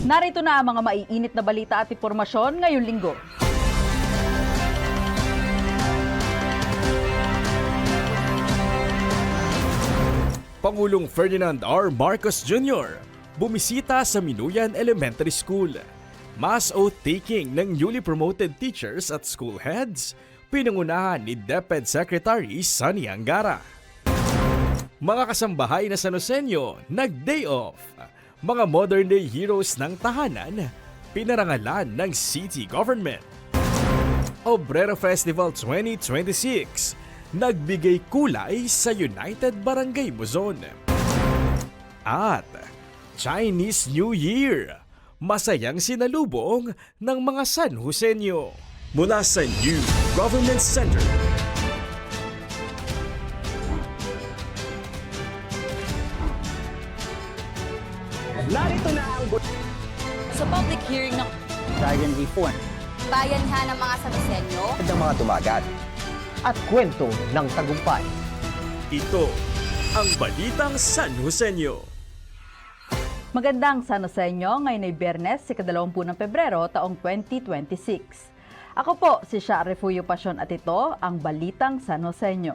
Narito na ang mga maiinit na balita at impormasyon ngayong linggo. Pangulong Ferdinand R. Marcos Jr. bumisita sa Minuyan Elementary School. Mass oath-taking ng newly promoted teachers at school heads, pinangunahan ni DepEd Secretary Sonny Angara. Mga kasambahay na Sanoseño nag-day off. Mga modern day heroes ng tahanan, pinarangalan ng city government. Obrero Festival 2026, nagbigay kulay sa United Barangay Buzon. At Chinese New Year, masayang sinalubong ng mga San Joseño. Mula sa New Government Center. Narito na ang Sa public hearing ng Dragon Reform Bayanhan ng mga Sanoseño. ng mga tumagat at kwento ng tagumpay. Ito ang Balitang San Joseño. Magandang San Joseño, ngayon ay Biyernes, ika-20 ng Pebrero, taong 2026. Ako po si Sha Refugio Pasyon at ito ang Balitang San Joseño.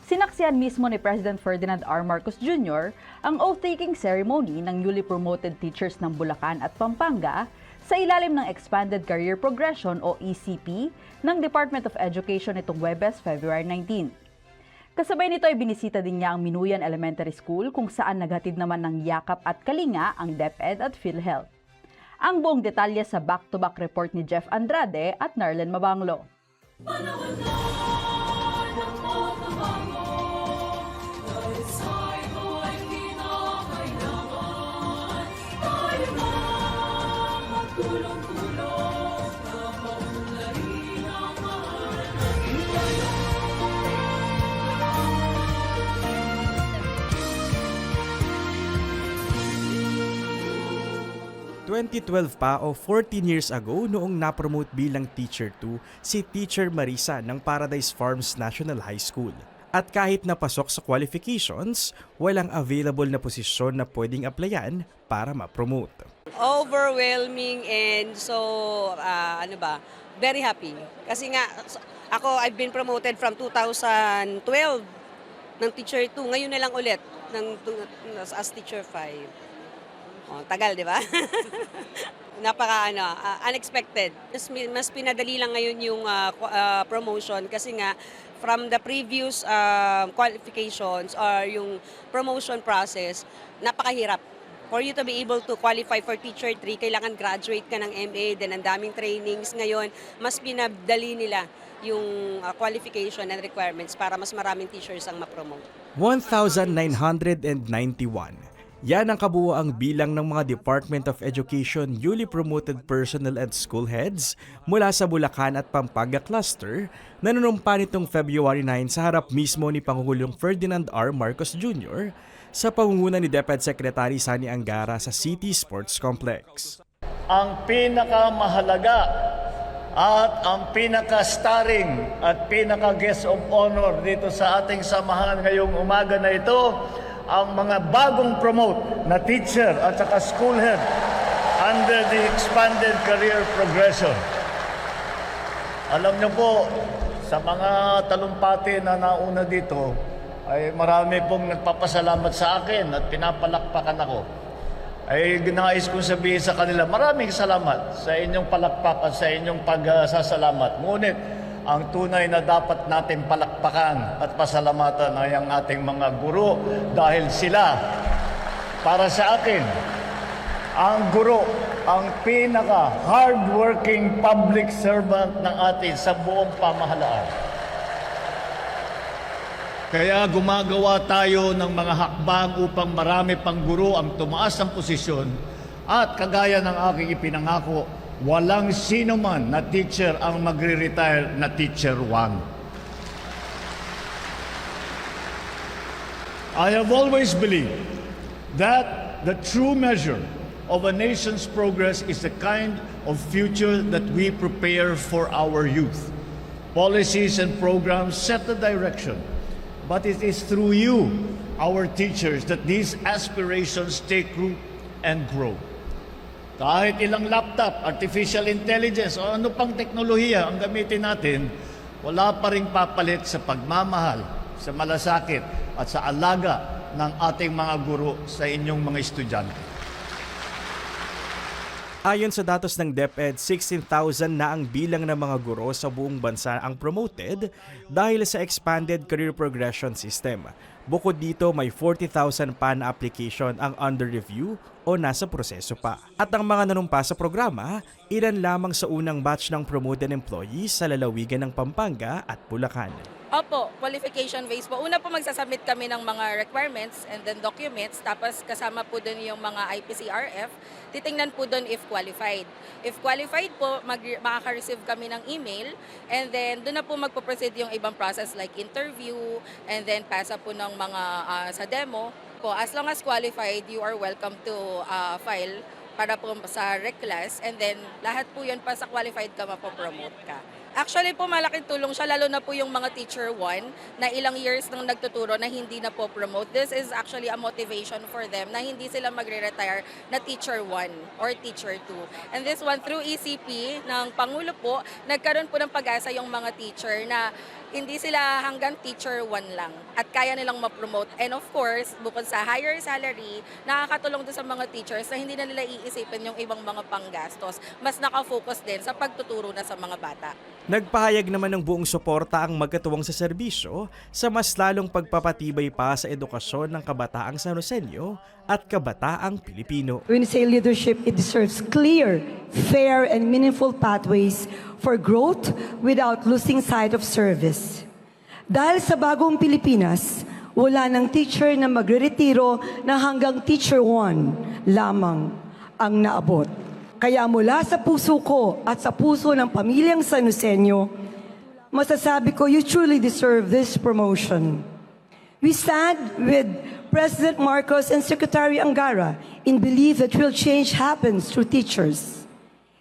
Sinaksihan mismo ni President Ferdinand R. Marcos Jr. ang oath-taking ceremony ng newly promoted teachers ng Bulacan at Pampanga sa ilalim ng Expanded Career Progression o ECP ng Department of Education itong Huwebes, February 19. Kasabay nito ay binisita din niya ang Minuyan Elementary School kung saan naghatid naman ng yakap at kalinga ang DepEd at PhilHealth. Ang buong detalye sa back-to-back report ni Jeff Andrade at Narlen Mabanglo. ...2012 pa o 14 years ago noong napromote bilang Teacher 2 si Teacher Marisa ng Paradise Farms National High School. At kahit napasok sa qualifications, walang available na posisyon na pwedeng applyan para ma-promote. Overwhelming and so, very happy. Kasi nga, ako, I've been promoted from 2012 ng Teacher 2. Ngayon na lang ulit as Teacher 5. Oh, tagal, di ba? Unexpected. Mas pinadali lang ngayon yung promotion kasi nga from the previous qualifications or yung promotion process, napakahirap. For you to be able to qualify for Teacher 3, kailangan graduate ka ng MA, then ang daming trainings. Ngayon, mas pinadali nila yung qualification and requirements para mas maraming teachers ang ma-promote. 1,991. Yan ang kabuoang bilang ng mga Department of Education newly promoted personnel and school heads mula sa Bulacan at Pampanga cluster na nanumpa nitong February 9 sa harap mismo ni Pangulong Ferdinand R. Marcos Jr. sa pangunguna ni DepEd Secretary Sonny Angara sa City Sports Complex. Ang pinakamahalaga at ang pinaka-starring at pinaka-guest of honor dito sa ating samahan ngayong umaga na ito, ang mga bagong promote na teacher at saka school head under the Expanded Career Progression. Alam niyo po, sa mga talumpati na nauna dito, ay marami pong nagpapasalamat sa akin at pinapalakpakan ako. Ay ginais kong sabihin sa kanila, maraming salamat sa inyong palakpak at sa inyong pagsasalamat. Ngunit, ang tunay na dapat natin palakpakan at pasalamatan ay ang ating mga guro dahil sila, para sa akin, ang guro, ang pinaka-hardworking public servant ng atin sa buong pamahalaan. Kaya gumagawa tayo ng mga hakbang upang marami pang guro ang tumaas ng posisyon at kagaya ng aking ipinangako, walang sino man na teacher ang magre-retire na Teacher 1. I have always believed that the true measure of a nation's progress is the kind of future that we prepare for our youth. Policies and programs set the direction, but it is through you, our teachers, that these aspirations take root and grow. Kahit ilang laptop, artificial intelligence o ano pang teknolohiya ang gamitin natin, wala pa ring papalit sa pagmamahal, sa malasakit at sa alaga ng ating mga guro sa inyong mga estudyante. Ayon sa datos ng DepEd, 16,000 na ang bilang ng mga guro sa buong bansa ang promoted dahil sa expanded career progression system. Bukod dito, may 40,000 pa na application ang under review o nasa proseso pa. At ang mga nanumpa sa programa, ilan lamang sa unang batch ng promoted employees sa lalawigan ng Pampanga at Bulacan. Opo, qualification base po. Una po magsasubmit kami ng mga requirements and then documents, tapos kasama po dun yung mga IPCRF. Titingnan po dun if qualified. If qualified po, makaka-receive kami ng email, and then dun na po magpo-proceed yung ibang process like interview, and then pasa po ng mga sa demo. Po, as long as qualified, you are welcome to file para po sa rec class, and then lahat po yun pa sa qualified ka mapopromote ka. Actually po malaking tulong siya, lalo na po yung mga teacher 1 na ilang years nang nagtuturo na hindi na po promote. This is actually a motivation for them na hindi sila magre-retire na teacher 1 or teacher 2. And this one, through ECP ng Pangulo po, nagkaroon po ng pag-asa yung mga teacher na hindi sila hanggang teacher 1 lang at kaya nilang ma-promote. And of course, bukod sa higher salary, nakakatulong din sa mga teachers na hindi na nila iisipin yung ibang mga panggastos. Mas nakafocus din sa pagtuturo na sa mga bata. Nagpahayag naman ng buong suporta ang magkatuwang sa serbisyo sa mas lalong pagpapatibay pa sa edukasyon ng kabataang Sanosenyo at kabataang Pilipino. When you say leadership, it deserves clear, fair, and meaningful pathways for growth without losing sight of service. Dahil sa bagong Pilipinas, wala ng teacher na magre-retiro na hanggang teacher 1 lamang ang naabot. Kaya mula sa puso ko at sa puso ng pamilyang Sanosenyo, masasabi ko, you truly deserve this promotion. We stand with President Marcos and Secretary Angara in belief that real change happens through teachers.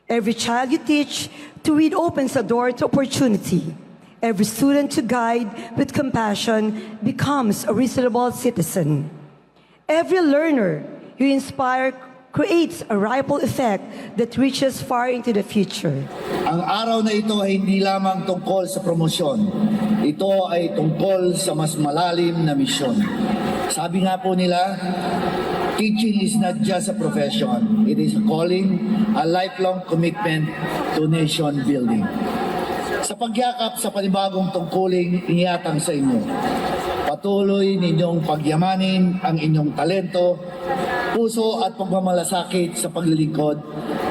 Every child you teach to read opens a door to opportunity. Every student to guide with compassion becomes a reasonable citizen. Every learner you inspire creates a ripple effect that reaches far into the future. Ang araw na ito ay hindi lamang tungkol sa promosyon. Ito ay tungkol sa mas malalim na misyon. Sabi nga po nila, teaching is not just a profession. It is a calling, a lifelong commitment to nation building. Sa pagyakap sa panibagong tungkuling iniatang sa inyo, patuloy ninyong pagyamanin ang inyong talento, puso at pagmamalasakit sa paglilingkod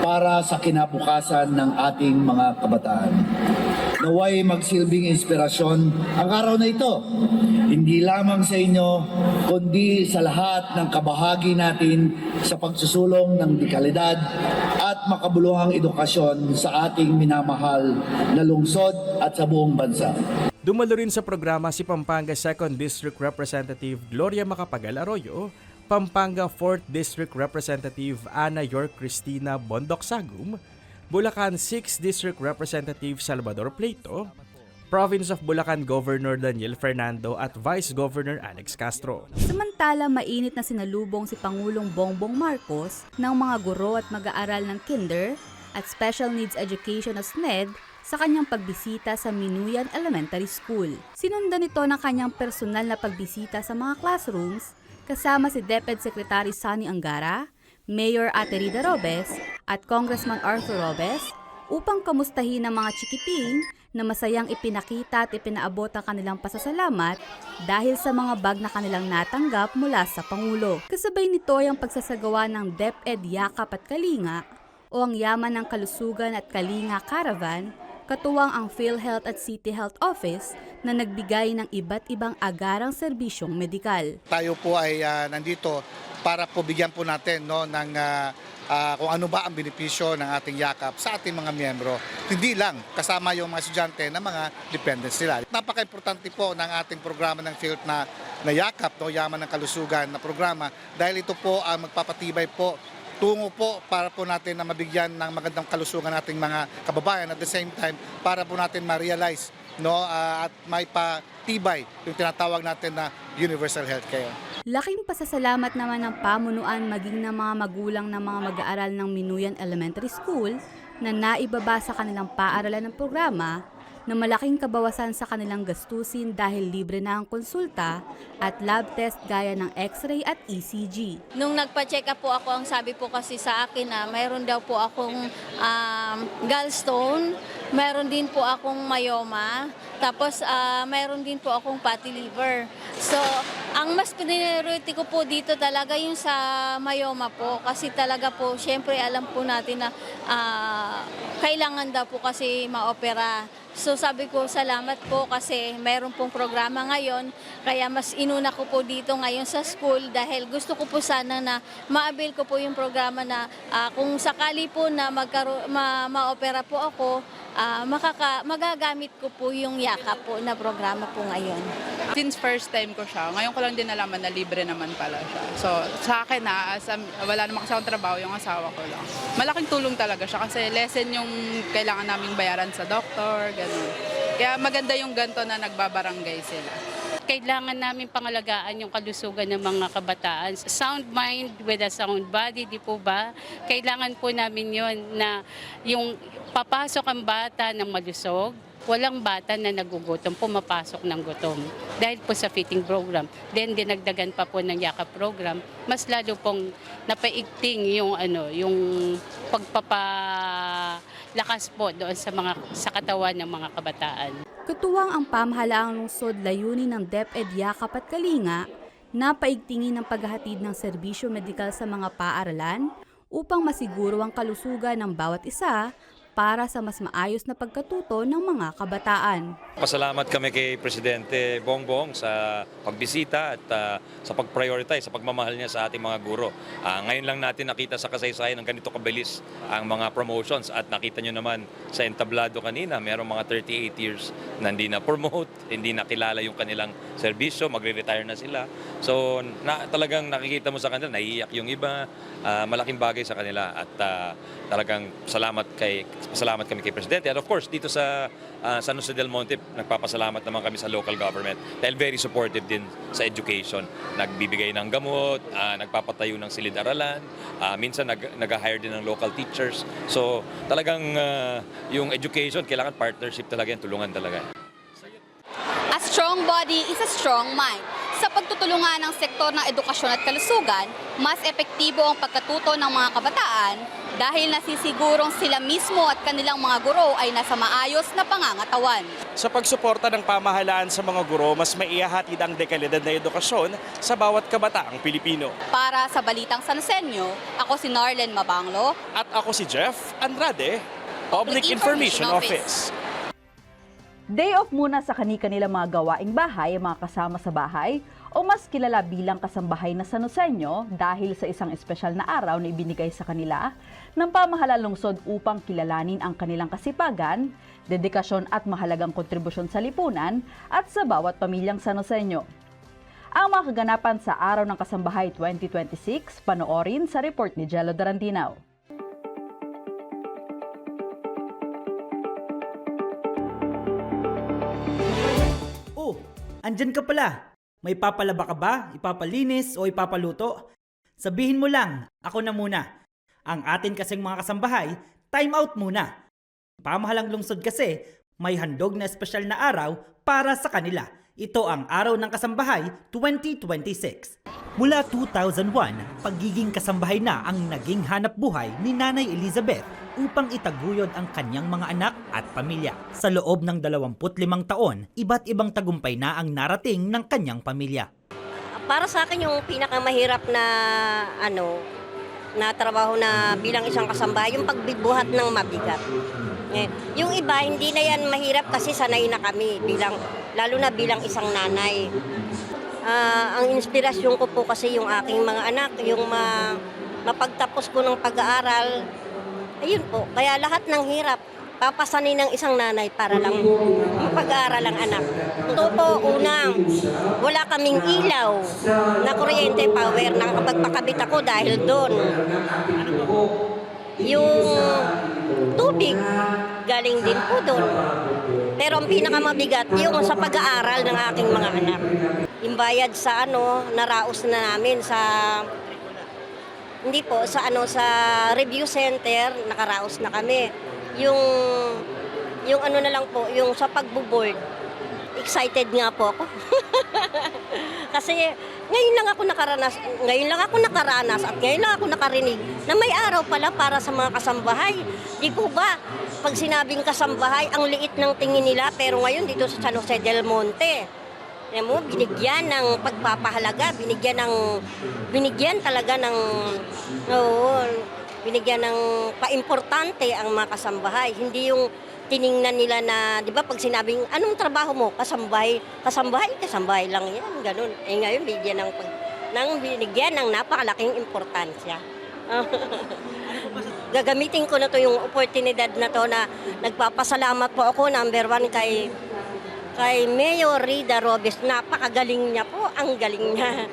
para sa kinabukasan ng ating mga kabataan. Naway magsilbing inspirasyon ang araw na ito, hindi lamang sa inyo, kundi sa lahat ng kabahagi natin sa pagsusulong ng dekalidad at makabuluhang edukasyon sa ating minamahal na lungsod at sa buong bansa. Dumalo rin sa programa si Pampanga 2nd District Representative Gloria Macapagal Arroyo, Pampanga 4th District Representative Ana York Cristina Bondoc Sagum, Bulacan 6th District Representative Salvador Pleito, Province of Bulacan Governor Daniel Fernando at Vice Governor Alex Castro. Samantala, mainit na sinalubong si Pangulong Bongbong Marcos ng mga guro at mag-aaral ng kinder at special needs education o SNED sa kanyang pagbisita sa Minuyan Elementary School. Sinundan ito ng kanyang personal na pagbisita sa mga classrooms kasama si DepEd Secretary Sonny Angara, Mayor Ate Rida Robes at Congressman Arthur Robes upang kamustahin ang mga chikiting na masayang ipinakita at ipinaabot ang kanilang pasasalamat dahil sa mga bag na kanilang natanggap mula sa Pangulo. Kasabay nito ay ang pagsasagawa ng DepEd Yakap at Kalinga o ang Yaman ng Kalusugan at Kalinga Caravan, katuwang ang PhilHealth at City Health Office na nagbigay ng iba't ibang agarang serbisyong medikal. Tayo po ay nandito para po bigyan po natin ng kung ano ba ang benepisyo ng ating yakap sa ating mga miyembro. Hindi lang kasama yung mga estudyante na mga dependents nila. Napaka-importante po ng ating programa ng PhilHealth na yakap, Yaman ng Kalusugan na programa, dahil ito po ang magpapatibay po tungo po para po natin na mabigyan ng magandang kalusugan nating mga kababayan, at the same time para po natin ma-realize no, at may patibay yung tinatawag natin na universal healthcare. Laking pasasalamat naman ng pamunuan maging ng mga magulang ng mga mag-aaral ng Minuyan Elementary School na naibaba sa kanilang paaralan ng programa na malaking kabawasan sa kanilang gastusin dahil libre na ang konsulta at lab test gaya ng X-ray at ECG. Nung nagpa-check up po ako, ang sabi po kasi sa akin na mayroon daw po akong gallstone, mayroon din po akong myoma, tapos mayroon din po akong fatty liver. So, ang mas priority ko po dito talaga yung sa myoma po kasi talaga po, syempre alam po natin na kailangan daw po kasi maopera. So sabi ko, salamat po kasi mayroon pong programa ngayon, kaya mas inuna ko po dito ngayon sa school dahil gusto ko po sana na ma-avail ko po yung programa na kung sakali po na ma-opera po ako, magagamit ko po yung yakap po na programa po ngayon. Since first time ko siya, ngayon ko lang din nalaman na libre naman pala siya. So sa akin wala naman kasi akong trabaho, yung asawa ko lang. Malaking tulong talaga siya kasi lessen yung kailangan naming bayaran sa doktor, ganun. Kaya maganda yung ganito na nagbabarangay sila. Kailangan namin pangalagaan yung kalusugan ng mga kabataan. Sound mind with a sound body, di po ba? Kailangan po namin yun na yung papasok ang bata ng malusog, walang bata na nagugutom, pumapasok ng gutom. Dahil po sa feeding program, then dinagdagan pa po ng yakap program, mas lalo pong napaigting yung yung pagpapalakas po doon sa katawan ng mga kabataan. Katuwang ang pamahalaang lungsod layunin ng DepEd Yakap at Kalinga na paigtingin ng paghahatid ng serbisyo medikal sa mga paaralan upang masiguro ang kalusugan ng bawat isa para sa mas maayos na pagkatuto ng mga kabataan. Pasalamat kami kay Presidente Bongbong sa pagbisita at sa pag-prioritize, sa pagmamahal niya sa ating mga guro. Ngayon lang natin nakita sa kasaysayan ng ganito kabilis ang mga promotions at nakita nyo naman sa entablado kanina, mayroong mga 38 years na hindi na-promote, hindi nakilala yung kanilang serbisyo, magre-retire na sila. So talagang nakikita mo sa kanila, naiiyak yung iba, malaking bagay sa kanila at talagang salamat kami kay Presidente. And of course, dito sa San Jose del Monte, nagpapasalamat naman kami sa local government dahil very supportive din sa education. Nagbibigay ng gamot, nagpapatayo ng silid-aralan, minsan nag-hire din ng local teachers. So talagang yung education, kailangan partnership talaga yan, tulungan talaga. A strong body is a strong mind. Sa pagtutulungan ng sektor ng edukasyon at kalusugan, mas epektibo ang pagkatuto ng mga kabataan dahil nasisigurong sila mismo at kanilang mga guro ay nasa maayos na pangangatawan. Sa pagsuporta ng pamahalaan sa mga guro, mas maihahatid ang dekalidad na edukasyon sa bawat kabataang Pilipino. Para sa Balitang San Senyo, ako si Narlen Mabanglo. At ako si Jeff Andrade, Public Information Office. Day off muna sa kani-kanilang mga gawaing bahay ang mga kasama sa bahay o mas kilala bilang kasambahay na San Joseño dahil sa isang espesyal na araw na ibinigay sa kanila ng pamahalaan lungsod upang kilalanin ang kanilang kasipagan, dedikasyon at mahalagang kontribusyon sa lipunan at sa bawat pamilyang San Joseño. Ang mga kaganapan sa Araw ng Kasambahay 2026, panoorin sa report ni Jello Darantinaw. Andyan ka pala. May papalaba ka ba? Ipapalinis o ipapaluto? Sabihin mo lang, ako na muna. Ang atin kasing mga kasambahay, time out muna. Pamahalang lungsod kasi, may handog na espesyal na araw para sa kanila. Ito ang Araw ng Kasambahay 2026. Mula 2001, pagiging kasambahay na ang naging hanap buhay ni Nanay Elizabeth upang itaguyod ang kanyang mga anak at pamilya. Sa loob ng 25 taon, iba't ibang tagumpay na ang narating ng kanyang pamilya. Para sa akin yung pinakamahirap na na trabaho na bilang isang kasambahay, yung pagbibuhat ng mabigat. Yung iba, hindi na yan mahirap kasi sanay na kami, lalo na bilang isang nanay. Ang inspirasyon ko po kasi yung aking mga anak, yung mapagtapos ko ng pag-aaral, ayun po, kaya lahat ng hirap, papasanin ng isang nanay para lang mapag-aaral ang anak. Ito po, unang, wala kaming ilaw na kuryente power, nakakapagpakabit ako dahil doon. Yung tubig, galing din po doon. Pero ang pinakamabigat, yung sa pag-aaral ng aking mga anak. Yung bayad sa naraos na namin sa, hindi po, sa sa review center, nakaraos na kami. Yung na lang po, yung sa pagbo-board, excited nga po ako. Kasi ngayon lang ako nakaranas at ngayon lang ako nakarinig na may araw pala para sa mga kasambahay. Di po ba, pag sinabing kasambahay, ang liit ng tingin nila, pero ngayon dito sa San Jose del Monte, binigyan ng pagpapahalaga, binigyan talaga ng, binigyan ng paimportante ang mga kasambahay. Hindi yung tiningnan nila na, di ba, pag sinabing, anong trabaho mo? Kasambahay lang yan, ganun. Ngayon, binigyan ng napakalaking importansya. Gagamitin ko na to yung oportunidad na to na nagpapasalamat po ako, number 1, kay Mayor Rida Robes. Napakagaling niya po, ang galing niya.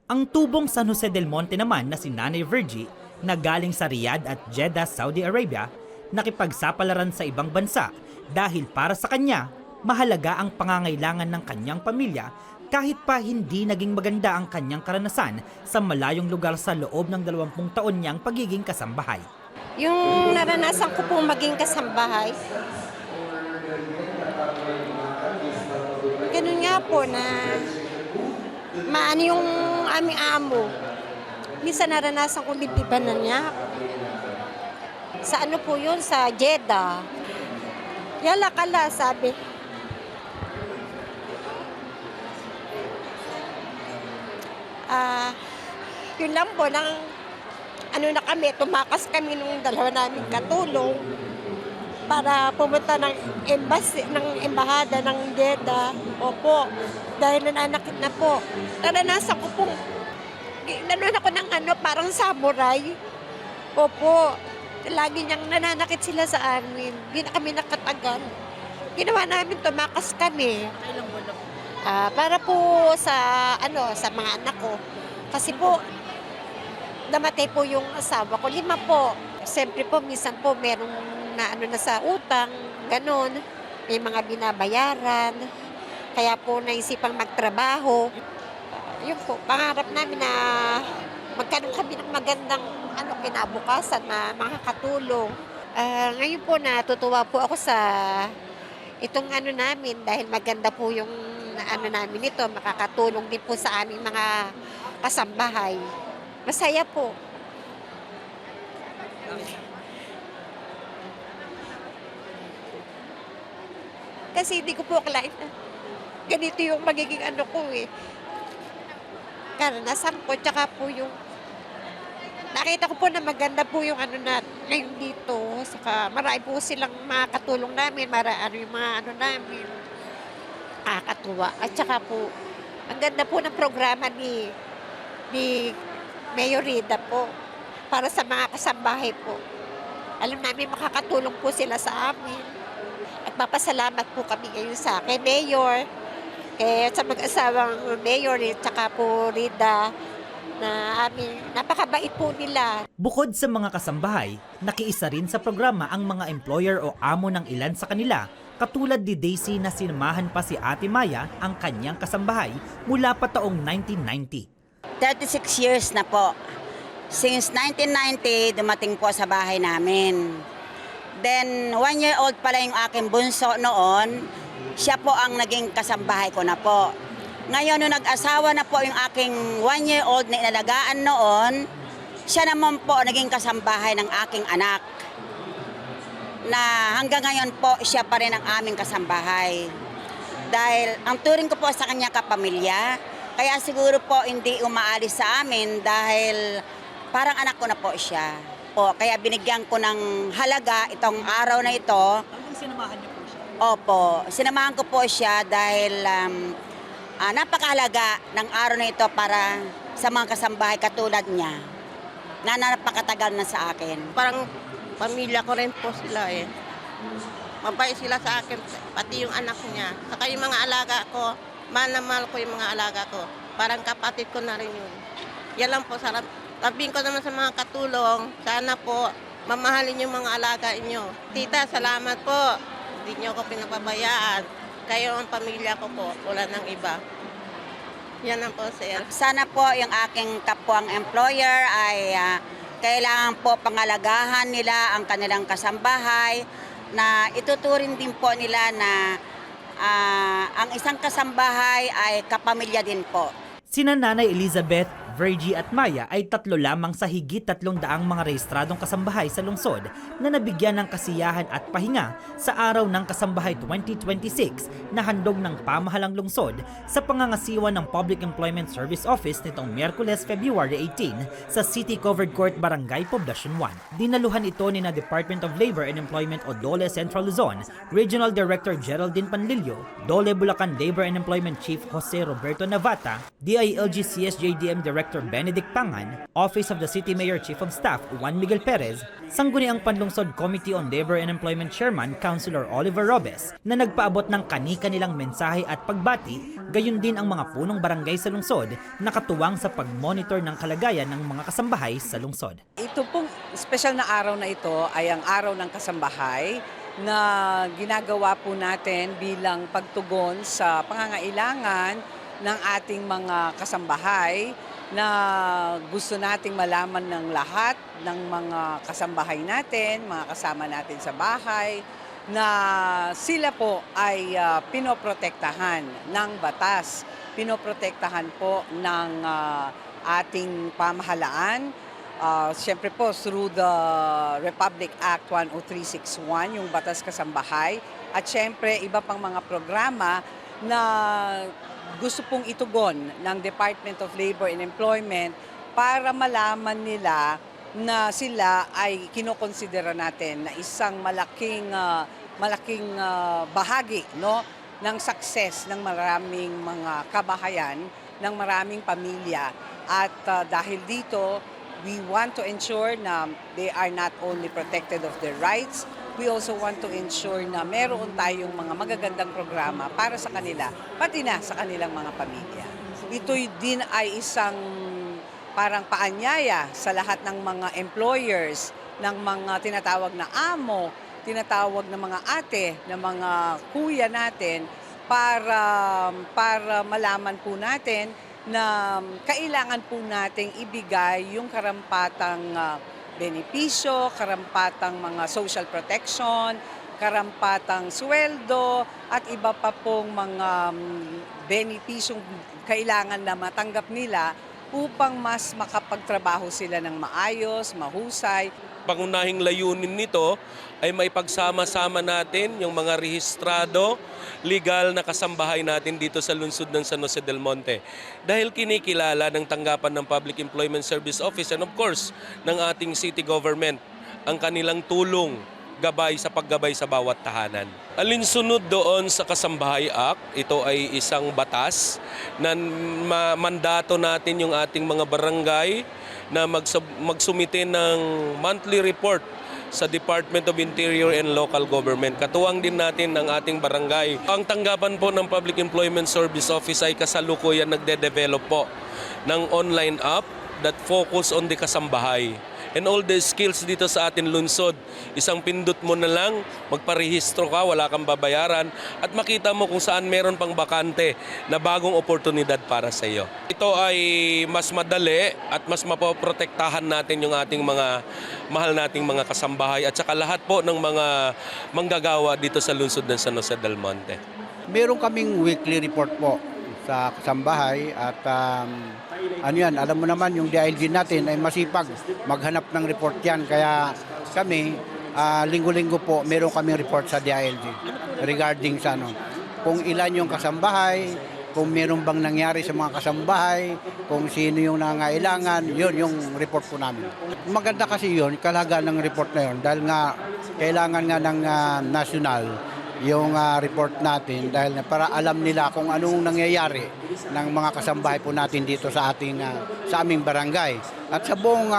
Ang tubong San Jose del Monte naman na si Nanay Virgie na galing sa Riyadh at Jeddah, Saudi Arabia, nakipagsapalaran sa ibang bansa dahil para sa kanya, mahalaga ang pangangailangan ng kanyang pamilya kahit pa hindi naging maganda ang kanyang karanasan sa malayong lugar sa loob ng 20 taon niyang pagiging kasambahay. Yung naranasan ko po maging kasambahay, ganun nga po na maano yung aming amo. Minsan naranasan ko lipibanan niya. Sa po yun? Sa Jeddah. Yala kala, sabi. Yun lang po, na kami, tumakas kami nung dalawa namin katulong para pumunta ng embahada ng Jeddah. Opo, dahil nananakit na po. Naranasan ko pong, nanon ako ng parang samurai. Opo, lagi niyang nananakit sila sa amin. Hindi na kami nakatagal. Ginawa namin, tumakas kami. Para po sa mga anak ko. Kasi po, namatay po yung asawa ko. 5 po. Siyempre po, minsan po merong na sa utang, ganon. May mga binabayaran. Kaya po naisipang magtrabaho. Yun po, pangarap namin na magkaroon kami ng magandang kinabukasan na makakatulong. Ngayon po natutuwa po ako sa itong namin dahil maganda po yung namin ito, makakatulong din po sa aming mga kasambahay. Masaya po. Kasi hindi ko po akalain na ganito yung magiging ko karanasan ko, tsaka po yung nakita ko po na maganda po yung na ngayon dito. Saka marami po silang makakatulong namin, yung mga namin. Nakakatuwa. At saka po, ang ganda po ng programa ni Mayor Rida po para sa mga kasambahay po. Alam namin makakatulong po sila sa amin. At papasalamat po kami ngayon sa kay Mayor, sa mag-asawang Mayor at saka po Rida, na napakabait po nila. Bukod sa mga kasambahay, nakiisa rin sa programa ang mga employer o amo ng ilan sa kanila, katulad ni Daisy na sinamahan pa si Ate Maya, ang kanyang kasambahay, mula pa taong 1990. 36 years na po. Since 1990, dumating po sa bahay namin. Then, 1-year-old pala yung aking bunso noon, siya po ang naging kasambahay ko na po. Ngayon, nung nag-asawa na po yung aking 1-year-old na inalagaan noon, siya naman po naging kasambahay ng aking anak. Na hanggang ngayon po, siya pa rin ang aming kasambahay. Dahil ang turing ko po sa kanya kapamilya, kaya siguro po hindi umaalis sa amin dahil parang anak ko na po siya. Kaya binigyan ko ng halaga itong araw na ito. Hanggang sinamahan niyo po siya? Opo, sinamahan ko po siya dahil napakahalaga ng araw na ito para sa mga kasambahay katulad niya na napakatagal na sa akin. Parang pamilya ko rin po sila Mabait sila sa akin, pati yung anak niya. Saka yung mga alaga ko, mahal na mahal ko yung mga alaga ko. Parang kapatid ko na rin yun. Yan lang po, sabihin ko naman sa mga katulong, sana po mamahalin yung mga alaga inyo. Tita, salamat po. Hindi niyo ako pinapabayaan. Kayo ang pamilya ko po, wala nang iba. Yan ang po, sir. Sana po yung aking kapwang employer ay kailangan po pangalagahan nila ang kanilang kasambahay, na ituturing din po nila na ang isang kasambahay ay kapamilya din po. Sina Nanay Elizabeth, Virgie at Maya ay 3 lamang sa higit 300 mga rehistradong kasambahay sa lungsod na nabigyan ng kasiyahan at pahinga sa Araw ng Kasambahay 2026 na handog ng pamahalang lungsod sa pangangasiwa ng Public Employment Service Office nitong Miyerkules, February 18 sa City Covered Court, Barangay Poblacion 1. Dinaluhan ito ni na Department of Labor and Employment o DOLE Central Luzon, Regional Director Geraldine Panlilio, DOLE Bulacan Labor and Employment Chief Jose Roberto Navata, DILG CSJDM Director Benedict Pangan, Office of the City Mayor Chief of Staff Juan Miguel Perez, Sangguniang Panlungsod Committee on Labor and Employment Chairman Councilor Oliver Robes na nagpaabot ng kani-kanilang mensahe at pagbati, gayon din ang mga punong barangay sa lungsod na katuwang sa pag-monitor ng kalagayan ng mga kasambahay sa lungsod. Ito pong special na araw na ito ay ang Araw ng Kasambahay na ginagawa po natin bilang pagtugon sa pangangailangan ng ating mga kasambahay na gusto nating malaman ng lahat ng mga kasambahay natin, mga kasama natin sa bahay, na sila po ay pinoprotektahan ng batas, pinoprotektahan po ng ating pamahalaan. Siyempre po through the Republic Act 10361, yung Batas Kasambahay, at siyempre iba pang mga programa na gusto pong itugon ng Department of Labor and Employment para malaman nila na sila ay kinokonsidera natin na isang malaking bahagi, no, ng success ng maraming mga kabahayan, ng maraming pamilya. At dahil dito, we want to ensure na they are not only protected of their rights, we also want to ensure na meron tayong mga magagandang programa para sa kanila, pati na sa kanilang mga pamilya. Ito din ay isang parang paanyaya sa lahat ng mga employers, ng mga tinatawag na amo, tinatawag na mga ate, na mga kuya natin, para malaman po natin na kailangan po nating ibigay yung karampatang benepisyo, karampatang mga social protection, karampatang sweldo, at iba pa pong mga benepisyong kailangan na matanggap nila upang mas makapagtrabaho sila ng maayos, mahusay. Pangunahing layunin nito ay maipagsama-sama natin yung mga rehistrado, legal na kasambahay natin dito sa lungsod ng San Jose del Monte. Dahil kinikilala ng tanggapan ng Public Employment Service Office and of course ng ating city government ang kanilang tulong, gabay sa paggabay sa bawat tahanan. Alinsunod doon sa Kasambahay Act, ito ay isang batas na mandato natin yung ating mga barangay na magsumite ng monthly report sa Department of Interior and Local Government. Katuwang din natin ang ating barangay. Ang tanggapan po ng Public Employment Service Office ay kasalukuyan nagde-develop po ng online app that focus on the kasambahay. And all the skills dito sa atin lungsod, isang pindot mo na lang, magparehistro ka, wala kang babayaran, at makita mo kung saan meron pang bakante na bagong oportunidad para sa iyo. Ito ay mas madali at mas mapoprotektahan natin yung ating mga mahal nating mga kasambahay at saka lahat po ng mga manggagawa dito sa lungsod ng San Jose del Monte. Meron kaming weekly report po sa kasambahay at alam mo naman yung DILG natin ay masipag maghanap ng report yan, kaya kami linggo-linggo po meron kaming report sa DILG regarding sa kung ilan yung kasambahay, kung meron bang nangyari sa mga kasambahay, kung sino yung nangailangan, yun yung report po namin. Maganda kasi yun, kalaga ng report na yun dahil nga kailangan nga ng national yung report natin dahil para alam nila kung anong nangyayari ng mga kasambahay po natin dito sa aming barangay at sa buong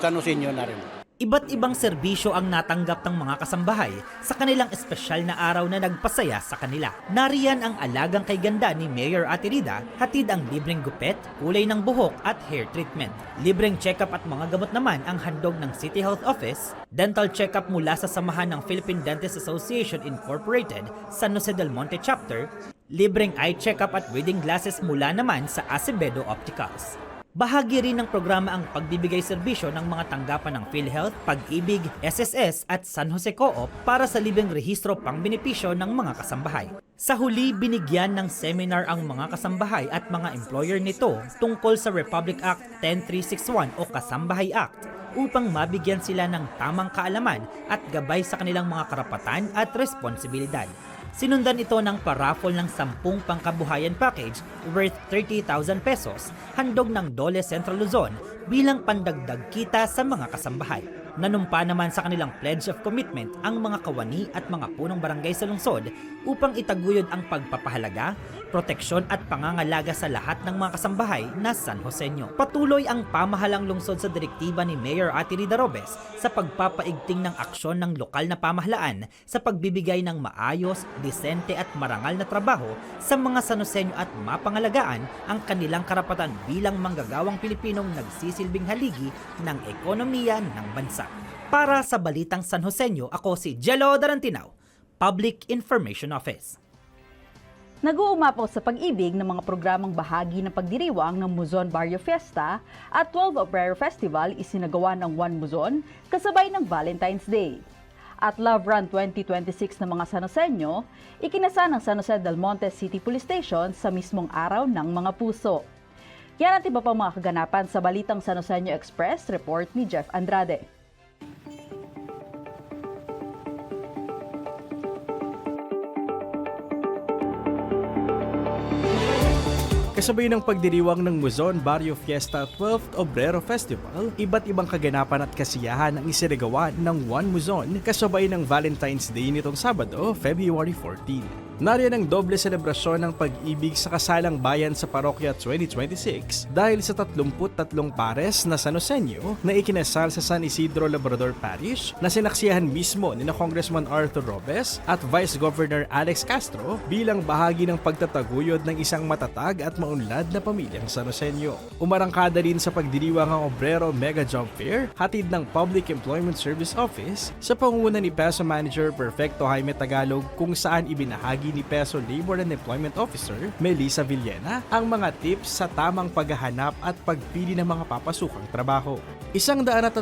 San Jose na rin. Iba't ibang serbisyo ang natanggap ng mga kasambahay sa kanilang espesyal na araw na nagpasaya sa kanila. Nariyan ang alagang kay ganda ni Mayor Ate Rida, hatid ang libreng gupet, kulay ng buhok at hair treatment. Libreng check-up at mga gamot naman ang handog ng City Health Office, dental check-up mula sa samahan ng Philippine Dentists Association Incorporated, San Jose del Monte Chapter, libreng eye check-up at reading glasses mula naman sa Acevedo Opticals. Bahagi rin ng programa ang pagbibigay serbisyo ng mga tanggapan ng PhilHealth, Pag-ibig, SSS at San Jose Co-op para sa libreng rehistro pang benepisyo ng mga kasambahay. Sa huli, binigyan ng seminar ang mga kasambahay at mga employer nito tungkol sa Republic Act 10361 o Kasambahay Act upang mabigyan sila ng tamang kaalaman at gabay sa kanilang mga karapatan at responsibilidad. Sinundan ito ng paraffol ng 10 pangkabuhayan package worth 30,000 pesos, handog ng Dole Central Luzon bilang pandagdag kita sa mga kasambahay. Nanumpa naman sa kanilang pledge of commitment ang mga kawani at mga punong barangay sa lungsod upang itaguyod ang pagpapahalaga, proteksyon at pangangalaga sa lahat ng mga kasambahay na San Joseño. Patuloy ang pamahalang lungsod sa direktiba ni Mayor Ate Rida Robes sa pagpapaigting ng aksyon ng lokal na pamahalaan sa pagbibigay ng maayos, disente at marangal na trabaho sa mga San Joseño at mapangalagaan ang kanilang karapatan bilang manggagawang Pilipinong nagsisilbing haligi ng ekonomiya ng bansa. Para sa Balitang San Joseño, ako si Jello Darantinao, Public Information Office. Nag-uumapaw sa pag-ibig ng mga programang bahagi ng pagdiriwang ng Muzon Barrio Fiesta at 12 Obrero Festival isinagawa ng One Muzon kasabay ng Valentine's Day. At Love Run 2026 ng mga San Joseño, ikinasa ng San Jose del Monte City Police Station sa mismong araw ng mga puso. Yan at iba pang mga kaganapan sa Balitang San Joseño Express, report ni Jeff Andrade. Kasabay ng pagdiriwang ng Muzon Barrio Fiesta 12th Obrero Festival, iba't ibang kaganapan at kasiyahan ang isinagawa ng One Muzon kasabay ng Valentine's Day nitong Sabado, February 14. Nariyan ang doble selebrasyon ng pag-ibig sa kasalang bayan sa Parokya 2026 dahil sa 33 pares na San Joseño na ikinasal sa San Isidro Labrador Parish na sinaksihan mismo ni Congressman Arthur Robes at Vice Governor Alex Castro bilang bahagi ng pagtataguyod ng isang matatag at maunlad na pamilyang San Joseño. Umarangkada rin sa pagdiriwang ang Obrero Mega Job Fair, hatid ng Public Employment Service Office sa pangunguna ni PESO Manager Perfecto Jaime Tagalog kung saan ibinahagi ni PESO Labor and Employment Officer Melissa Villena ang mga tips sa tamang paghahanap at pagpili ng mga papasukang trabaho. 133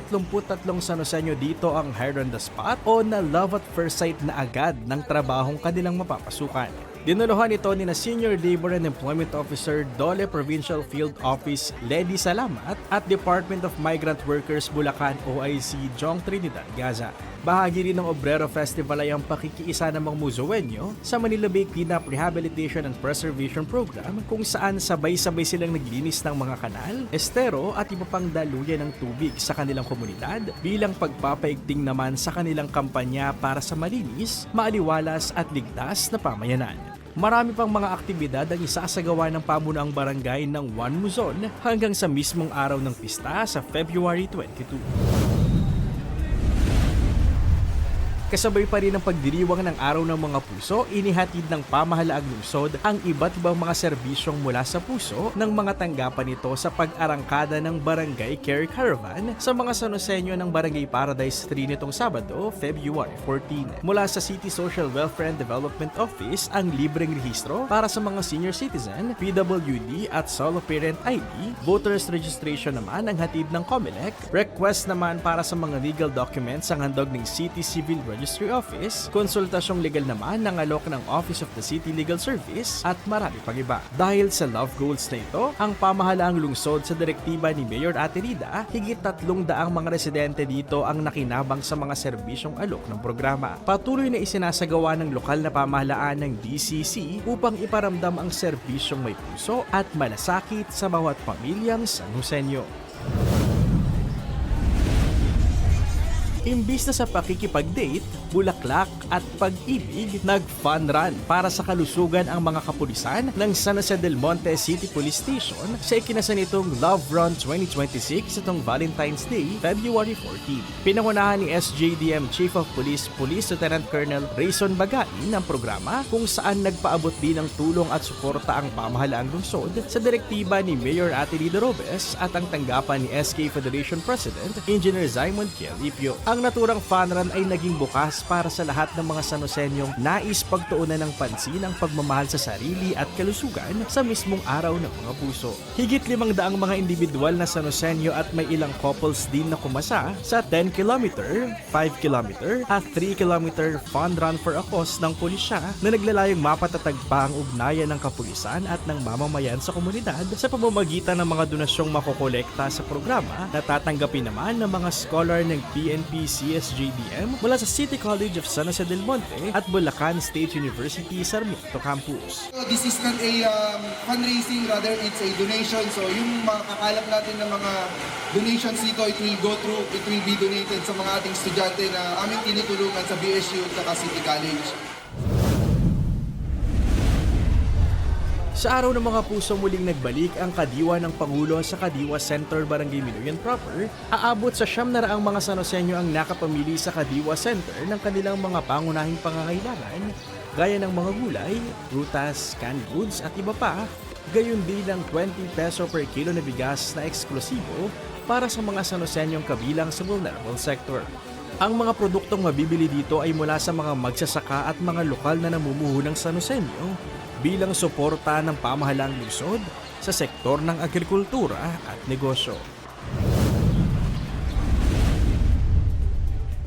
San Joseño dito ang hired on the spot o na love at first sight na agad ng trabahong kanilang mapapasukan. Dinuluhan ito ni na Senior Labor and Employment Officer Dole Provincial Field Office Lady Salamat at Department of Migrant Workers Bulacan OIC Jong Trinidad Gaza. Bahagi rin ng Obrero Festival ay ang pakikiisa ng mga Muzoeño sa Manila Bay Cleanup Rehabilitation and Preservation Program kung saan sabay-sabay silang naglinis ng mga kanal, estero at iba pang daluyan ng tubig sa kanilang komunidad bilang pagpapaigting naman sa kanilang kampanya para sa malinis, maaliwalas at ligtas na pamayanan. Marami pang mga aktibidad ang isasagawa ng pamunuang barangay ng One Muzon hanggang sa mismong araw ng pista sa February 22. Kasabay pa rin ang pagdiriwang ng Araw ng Mga Puso, inihatid ng pamahalaang lungsod ang iba't ibang mga serbisyong mula sa puso ng mga tanggapan nito sa pag-arangkada ng Barangay Care Caravan sa mga San Joseño ng Barangay Paradise 3 nitong Sabado, February 14. Mula sa City Social Welfare and Development Office ang libreng rehistro para sa mga senior citizen, PWD at solo parent ID, voters registration naman ang hatid ng COMELEC, request naman para sa mga legal documents ang handog ng City Civil Registry Office, konsultasyong legal naman ng alok ng Office of the City Legal Service at marami pang iba. Dahil sa love goals na ito, ang pamahalaang lungsod sa direktiba ni Mayor Ate Rida, higit 300 mga residente dito ang nakinabang sa mga serbisyong alok ng programa. Patuloy na isinasagawa ng lokal na pamahalaan ng DCC upang iparamdam ang serbisyong may puso at malasakit sa bawat pamilyang San Joseño. Imbis na sa pakikipag-date, bulaklak at pag-ibig, nag-fun run para sa kalusugan ang mga kapulisan ng San Jose del Monte City Police Station sa ikinasanitong Love Run 2026 itong Valentine's Day, February 14. Pinangunahan ni SJDM Chief of Police Lieutenant Colonel Rayson Bagain ang programa kung saan nagpaabot din ng tulong at suporta ang pamahalaang lungsod sa direktiba ni Mayor Atty. Robes at ang tanggapan ni SK Federation President Engineer Simon Kialipio. Ang naturang fun run ay naging bukas para sa lahat ng mga Sanosenyong nais pagtuunan ng pansin ang pagmamahal sa sarili at kalusugan sa mismong araw ng mga puso. Higit 500 mga individual na Sanosenyo at may ilang couples din na kumasa sa 10 km, 5 km at 3 km fun run for a cause ng pulisya na naglalayong mapatatag pa ang ugnayan ng kapulisan at ng mamamayan sa komunidad sa pamamagitan ng mga donasyong makokolekta sa programa na tatanggapin naman ng mga scholar ng PNP CSJDM mula sa City College of San Jose del Monte at Bulacan State University Sarmiento Campus. This is not a fundraising, rather it's a donation. So yung mga kakalap natin ng mga donations dito, it will be donated sa mga ating estudyante na aming tinutulungan sa BSU at City College. Sa araw ng mga puso muling nagbalik ang kadiwa ng Pangulo sa Kadiwa Center Barangay Minuyan Proper, aabot sa 700 mga Sanosenyo ang nakapamili sa Kadiwa Center ng kanilang mga pangunahing pangangailangan gaya ng mga gulay, prutas, canned goods at iba pa, gayon din ang 20 peso per kilo na bigas na eksklusibo para sa mga Sanosenyong kabilang sa vulnerable sector. Ang mga produktong mabibili dito ay mula sa mga magsasaka at mga lokal na namumuho ng Sanosenyo bilang suporta ng pamahalaang lungsod sa sektor ng agrikultura at negosyo.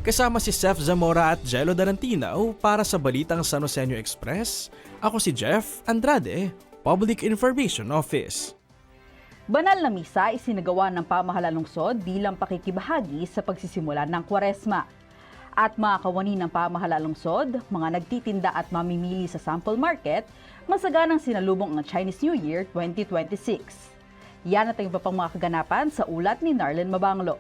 Kasama si Seth Zamora at Jello Darantinaw para sa Balitang San Joseño Express, ako si Jeff Andrade, Public Information Office. Banal na misa isinagawa ng pamahalaan lungsod bilang pakikibahagi sa pagsisimula ng Kwaresma. At mga kawani ng pamahalaan lungsod, mga nagtitinda at mamimili sa sample market, masaganang sinalubong ang Chinese New Year 2026. Yan at ang iba pang mga kaganapan sa ulat ni Narlen Mabanglo.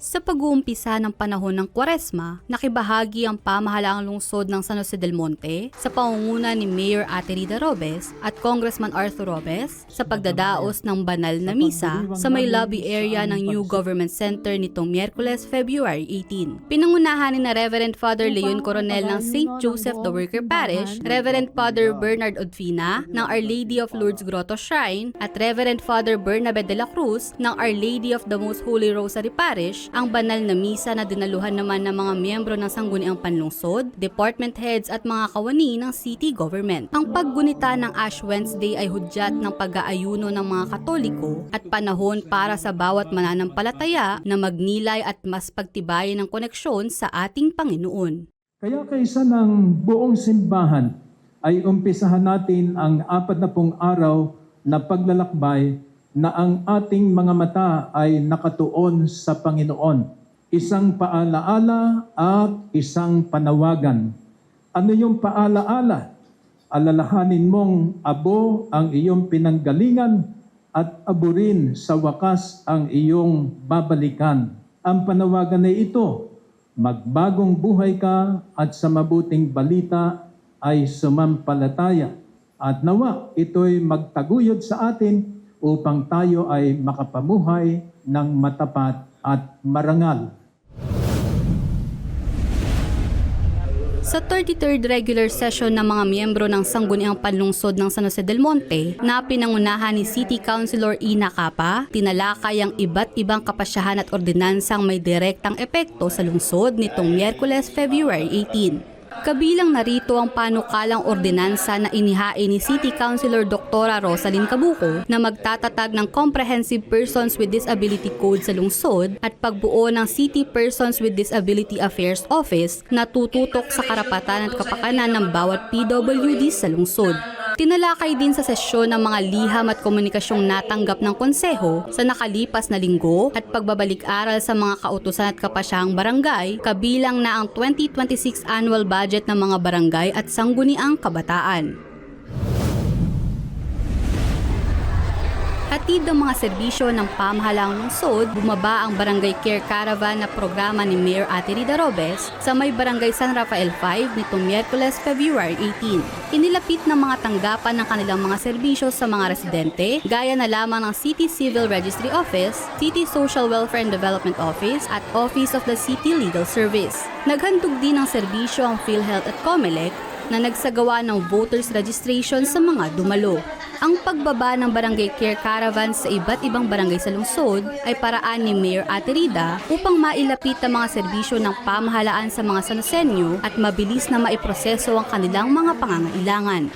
Sa pag-uumpisa ng panahon ng Kwaresma, nakibahagi ang pamahalaang lungsod ng San Jose del Monte sa pangunguna ni Mayor Atty. Robes at Congressman Arthur Robes sa pagdadaos ng banal na misa sa may lobby area ng New Government Center nitong Miyerkules, February 18. Pinangunahan ni na Reverend Father Leon Coronel ng St. Joseph the Worker Parish, Reverend Father Bernard Odfina ng Our Lady of Lourdes Grotto Shrine at Reverend Father Bernabe de la Cruz ng Our Lady of the Most Holy Rosary Parish ang banal na misa na dinaluhan naman ng mga miyembro ng Sangguniang Panlungsod, department heads at mga kawani ng city government. Ang paggunita ng Ash Wednesday ay hudyat ng pag-aayuno ng mga Katoliko at panahon para sa bawat mananampalataya na magnilay at mas pagtibayin ng koneksyon sa ating Panginoon. Kaya kaysa ng buong simbahan ay umpisahan natin ang 40 araw na paglalakbay na ang ating mga mata ay nakatuon sa Panginoon. Isang paalaala at isang panawagan. Ano yung paalaala? Alalahanin mong abo ang iyong pinanggalingan at abo rin sa wakas ang iyong babalikan. Ang panawagan ay ito, magbagong buhay ka at sa mabuting balita ay sumampalataya. At nawa ito'y magtaguyod sa atin upang tayo ay makapamuhay ng matapat at marangal. Sa 33rd regular session ng mga miyembro ng Sangguniang Panlungsod ng San Jose del Monte na pinangunahan ni City Councilor Ina Capa, tinalakay ang iba't ibang kapasyahan at ordinansang may direktang epekto sa lungsod nitong Miyerkules, February 18. Kabilang narito ang panukalang ordinansa na inihain ni City Councilor Dr. Rosalyn Cabuco na magtatatag ng Comprehensive Persons with Disability Code sa lungsod at pagbuo ng City Persons with Disability Affairs Office na tututok sa karapatan at kapakanan ng bawat PWD sa lungsod. Tinalakay din sa sesyon ng mga liham at komunikasyong natanggap ng konseho sa nakalipas na linggo at pagbabalik-aral sa mga kautusan at kapasyahang barangay, kabilang na ang 2026 annual budget ng mga barangay at sangguniang kabataan. Hatid ng mga serbisyo ng pamahalaang lungsod, bumaba ang Barangay Care Caravan na programa ni Mayor Ate Rida Robes sa may Barangay San Rafael 5 nitong Miyerkules, February 18. Inilapit ng mga tanggapan ng kanilang mga serbisyo sa mga residente, gaya na lamang ng City Civil Registry Office, City Social Welfare and Development Office at Office of the City Legal Service. Naghandog din ng serbisyo ang PhilHealth at COMELEC na nagsagawa ng voters registration sa mga dumalo. Ang pagbaba ng Barangay Care Caravan sa iba't ibang barangay sa lungsod ay paraan ni Mayor Ate Rida upang mailapit ang mga serbisyo ng pamahalaan sa mga Sanosenyo at mabilis na maiproseso ang kanilang mga pangangailangan.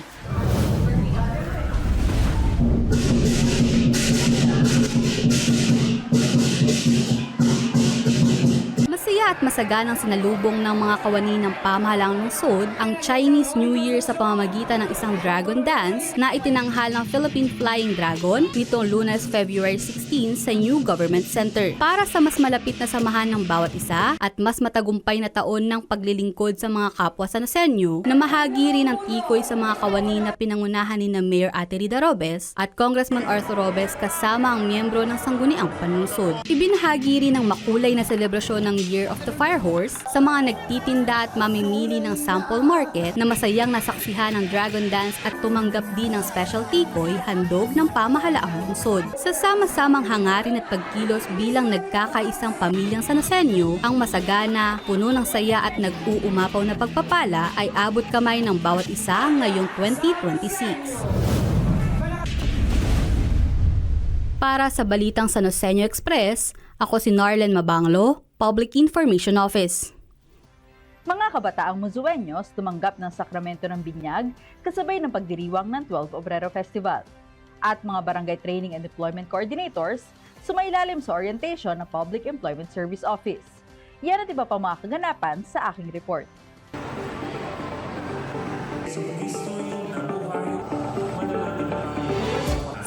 Masaya at masaganang sinalubong ng mga kawani ng pamahalaang lungsod ang Chinese New Year sa pamamagitan ng isang dragon dance na itinanghal ng Philippine Flying Dragon nitong Lunes, February 16 sa New Government Center. Para sa mas malapit na samahan ng bawat isa at mas matagumpay na taon ng paglilingkod sa mga kapwa Sanosenyo, na mahagi rin ang tikoy sa mga kawani na pinangunahan ni na Mayor Ate Rida Robes at Congressman Arthur Robes kasama ang miyembro ng Sangguniang Panlungsod. Ibinahagi rin ang makulay na selebrasyon ng Year of the Firehorse sa mga nagtitinda at mamimili ng sample market na masayang nasaksihan ng Dragon Dance at tumanggap din ng special tikoy handog ng pamahalaang lungsod. Sa sama-samang hangarin at pagkilos bilang nagkakaisang pamilyang Sanosenyo, ang masagana, puno ng saya at nag-uumapaw na pagpapala ay abot kamay ng bawat isa ngayong 2026. Para sa Balitang Sanosenyo Express, ako si Narlen Mabanglo, Public Information Office. Mga kabataang Musueños tumanggap ng sakramento ng binyag kasabay ng pagdiriwang ng 12 Obrero Festival. At mga barangay training and deployment coordinators sumailalim sa orientation ng Public Employment Service Office. Yan at iba pa mga kaganapan sa aking report.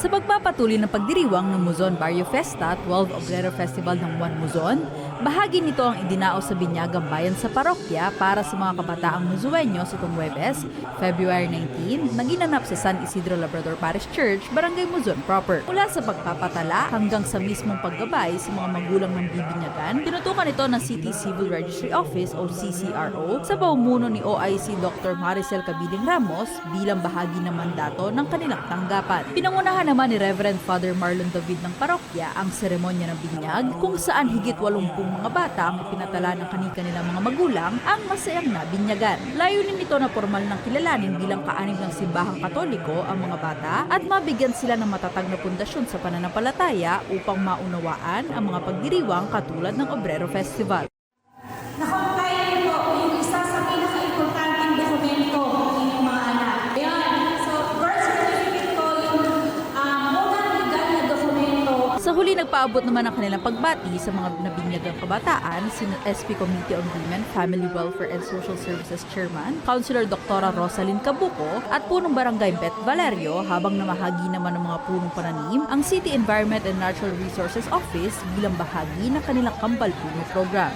Sa pagpapatuloy ng pagdiriwang ng Muzon Barrio Festa 12 Obrero Festival ng One Muzon, bahagi nito ang idinao sa Binyagang Bayan sa parokya para sa mga kabataang Musueños itong Huwebes, February 19, na ginanap sa San Isidro Labrador Parish Church, Barangay Muzon proper. Mula sa pagpapatala hanggang sa mismong paggabay sa mga magulang ng bibinyagan, tinutukan ito ng City Civil Registry Office o CCRO sa pamumuno ni OIC Dr. Maricel Cabiling Ramos bilang bahagi ng mandato ng kanilang tanggapan. Pinangunahan naman ni Reverend Father Marlon David ng parokya ang seremonya ng binyag kung saan higit 80 mga bata ang ipinatala ng kani-kanilang mga magulang ang masayang nabinyagan. Layunin nito na formal ng kilalanin bilang kaanib ng simbahang Katoliko ang mga bata at mabigyan sila ng matatag na pundasyon sa pananampalataya upang maunawaan ang mga pagdiriwang katulad ng Obrero Festival. Nakompay po yung isa sa pinaka-importanting dokumento ng inyong mga anak. Ayan, so birth certificate ko yung unang legal na dokumento. Sa huli, nagpaabot naman ang kanilang pagbati sa mga nabinyagang kabataan, sina SP Committee on Women, Family Welfare and Social Services Chairman, Councilor Dr. Rosalyn Cabuco at punong barangay Beth Valerio, habang namahagi naman ng mga punong pananim ang City Environment and Natural Resources Office bilang bahagi ng kanilang Kambal Puno program.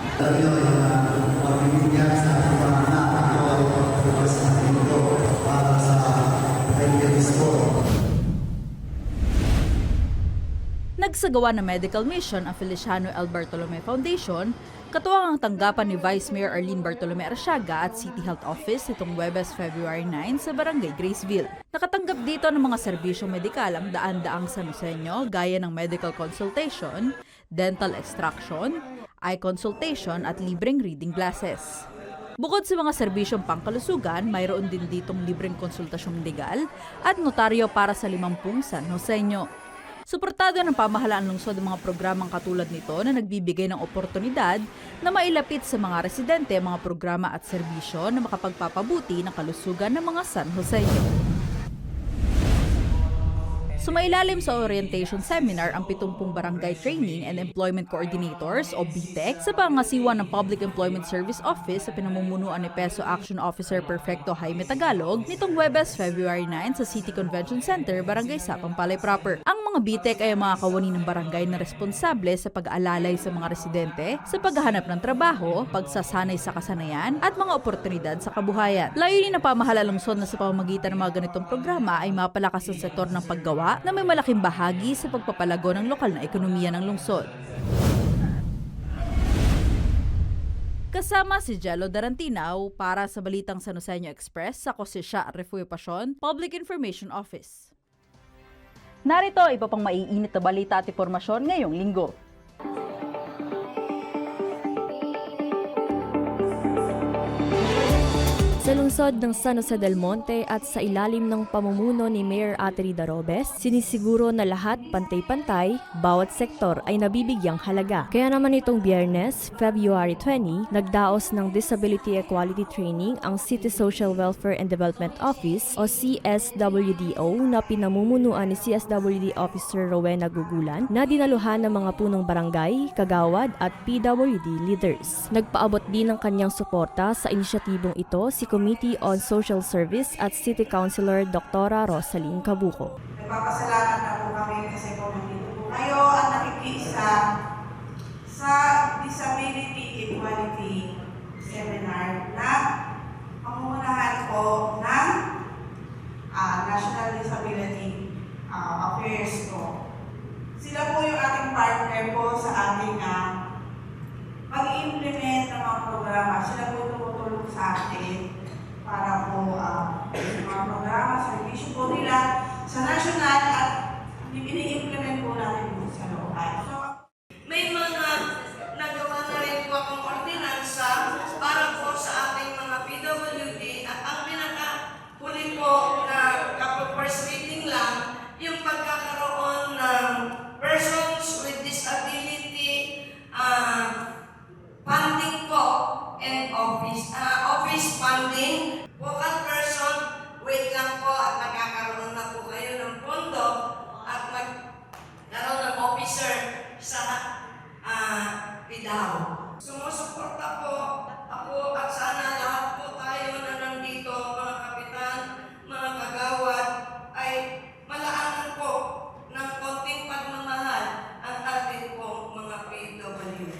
Nagsagawa ng medical mission ang Feliciano L. Bartolome Foundation, katuwang ang tanggapan ni Vice Mayor Arlene Bartolome Arsiaga at City Health Office itong Huwebes, February 9 sa Barangay Graceville. Nakatanggap dito ng mga serbisyong medikal ang daan-daang Sanosenyo gaya ng medical consultation, dental extraction, eye consultation at libreng reading glasses. Bukod sa mga serbisyong pangkalusugan, mayroon din ditong libreng konsultasyong legal at notaryo para sa 50 Sanosenyo. Suportado ng pamahalaan lungsod ang mga programang katulad nito na nagbibigay ng oportunidad na mailapit sa mga residente mga programa at serbisyo na makapagpapabuti ng kalusugan ng mga San Joseño. Sumailalim sa orientation seminar ang 70 Barangay Training and Employment Coordinators o BTEC sa pangasiwa ng Public Employment Service Office sa pinamumunuan ni PESO Action Officer Perfecto Jaime Tagalog nitong Huwebes, February 9 sa City Convention Center, Barangay Sapang Palay Proper. Ang mga mga BTEC ay ang mga kawani ng barangay na responsable sa pag-aalalay sa mga residente sa paghahanap ng trabaho, pagsasanay sa kasanayan at mga oportunidad sa kabuhayan. Layunin ng pamahalaan ng lungsod na sa pamamagitan ng mga ganitong programa ay mapalakas ang sektor ng paggawa na may malaking bahagi sa pagpapalago ng lokal na ekonomiya ng lungsod. Kasama si Jello Darantinaw para sa Balitang San Joseño Express, ako si Sha Refugio Pasion, Public Information Office. Narito iba pang maiinit na balita at impormasyon ngayong linggo. Sa lungsod ng San Jose del Monte at sa ilalim ng pamumuno ni Mayor Aterida Robes, sinisiguro na lahat pantay-pantay, bawat sektor ay nabibigyang halaga. Kaya naman itong Biyernes, February 20, nagdaos ng Disability Equality Training ang City Social Welfare and Development Office o CSWDO na pinamumunuan ni CSWD Officer Rowena Gugulan na dinaluhan ng mga punong barangay, kagawad at PWD leaders. Nagpaabot din ng kanyang suporta sa inisyatibong ito si Committee on Social Service at City Councilor Dr. Rosaline Cabuco. Nagpapasalamat na po kami kasi po nandito po kayo at nakikiisa sa Disability Equality Seminar na pamumunahan po ng National Disability Affairs po. Sila po yung ating partner po sa ating pag-implement ng mga programa. Sila po tumutulong sa atin para po mga programa, servisyo po nila sa national at ini-implement po natin po sa lokal. So, may mga nagawa na rin po akong ordinansa para po sa ating mga PWD at ang pinaka-huli po na first reading lang, yung pagkakaroon ng persons with disability funding po and office funding. Vocal person, wait lang po at magkakaroon na po kayo ng pondo at magkaroon ng officer sa PIDAO. Sumusuporta po ako at sana lahat po tayo na nandito, mga kapitan, mga kagawad, ay malaanan po ng konting pagmamahal ang ating po mga PWD.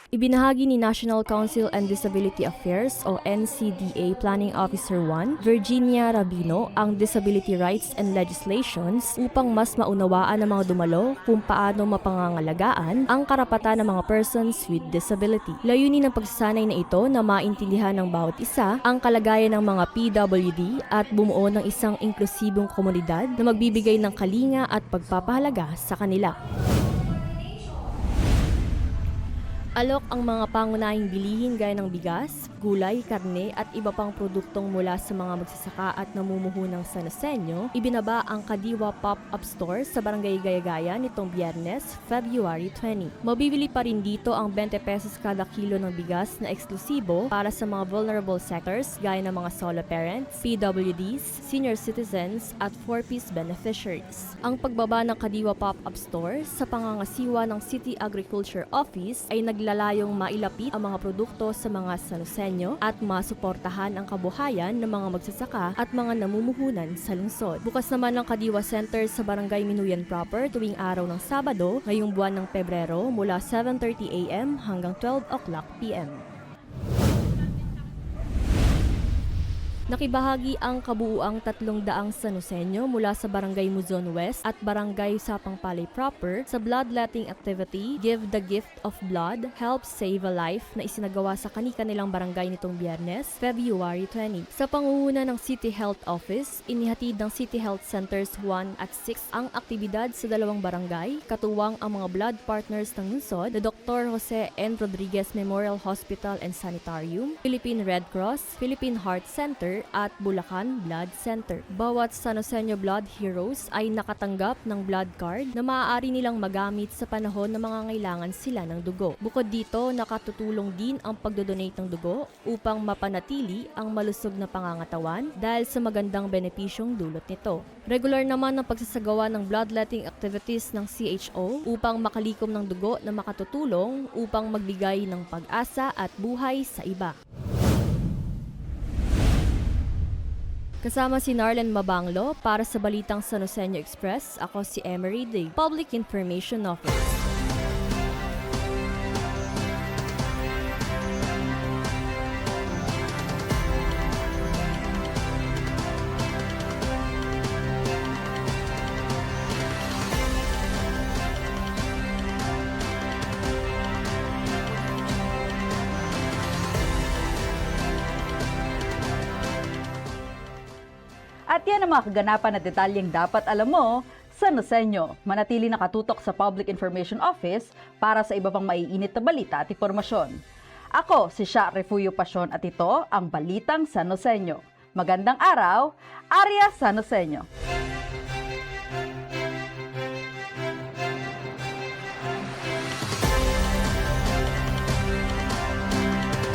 Ibinahagi ni National Council on Disability Affairs o NCDA Planning Officer 1, Virginia Rabino, ang disability rights and legislations upang mas maunawaan ng mga dumalo kung paano mapangangalagaan ang karapatan ng mga persons with disability. Layunin ng pagsasanay na ito na maintindihan ng bawat isa ang kalagayan ng mga PWD at bumuo ng isang inklusibong komunidad na magbibigay ng kalinga at pagpapahalaga sa kanila. Alok ang mga pangunahing bilihin gaya ng bigas, gulay, karne at iba pang produktong mula sa mga magsasaka at namumuhunang San Joseño, ibinaba ang Kadiwa Pop-Up Store sa Barangay Gayagaya nitong Biyernes, February 20. Mabibili pa rin dito ang 20 pesos kada kilo ng bigas na eksklusibo para sa mga vulnerable sectors gaya ng mga solo parents, PWDs, senior citizens at 4-piece beneficiaries. Ang pagbaba ng Kadiwa Pop-Up Store sa pangangasiwa ng City Agriculture Office ay naglalayong mailapit ang mga produkto sa mga San Joseño at masuportahan ang kabuhayan ng mga magsasaka at mga namumuhunan sa lungsod. Bukas naman ang Kadiwa Center sa Barangay Minuyan proper tuwing araw ng Sabado ngayong buwan ng Pebrero mula 7:30 a.m. hanggang 12 o'clock p.m. Nakibahagi ang kabuuang 300 San Joseño mula sa Barangay Muzon West at Barangay Sapang Palay proper sa bloodletting activity Give the Gift of Blood, Help Save a Life na isinagawa sa kani-kanilang barangay nitong Biyernes, February 20. Sa pangunguna ng City Health Office, inihatid ng City Health Centers 1 at 6 ang aktibidad sa dalawang barangay, katuwang ang mga blood partners ng lungsod na Dr. Jose N. Rodriguez Memorial Hospital and Sanitarium, Philippine Red Cross, Philippine Heart Center, at Bulacan Blood Center. Bawat San Joseño Blood Heroes ay nakatanggap ng blood card na maaari nilang magamit sa panahon na mangangailangan sila ng dugo. Bukod dito, nakatutulong din ang pagdodonate ng dugo upang mapanatili ang malusog na pangangatawan dahil sa magandang benepisyong dulot nito. Regular naman ang pagsasagawa ng bloodletting activities ng CHO upang makalikom ng dugo na makatutulong upang magbigay ng pag-asa at buhay sa iba. Kasama si Narlen Mabanglo para sa Balitang San Joseño Express, ako si Emery Dig, Public Information Office. At yan ang mga kaganapan at detalyeng dapat alam mo sa Nosenyo. Manatili nakatutok sa Public Information Office para sa iba pang maiinit na balita at impormasyon. Ako si Sha Refugio Pasyon at ito ang Balitang San Joseño. Magandang araw, Arya San Joseño.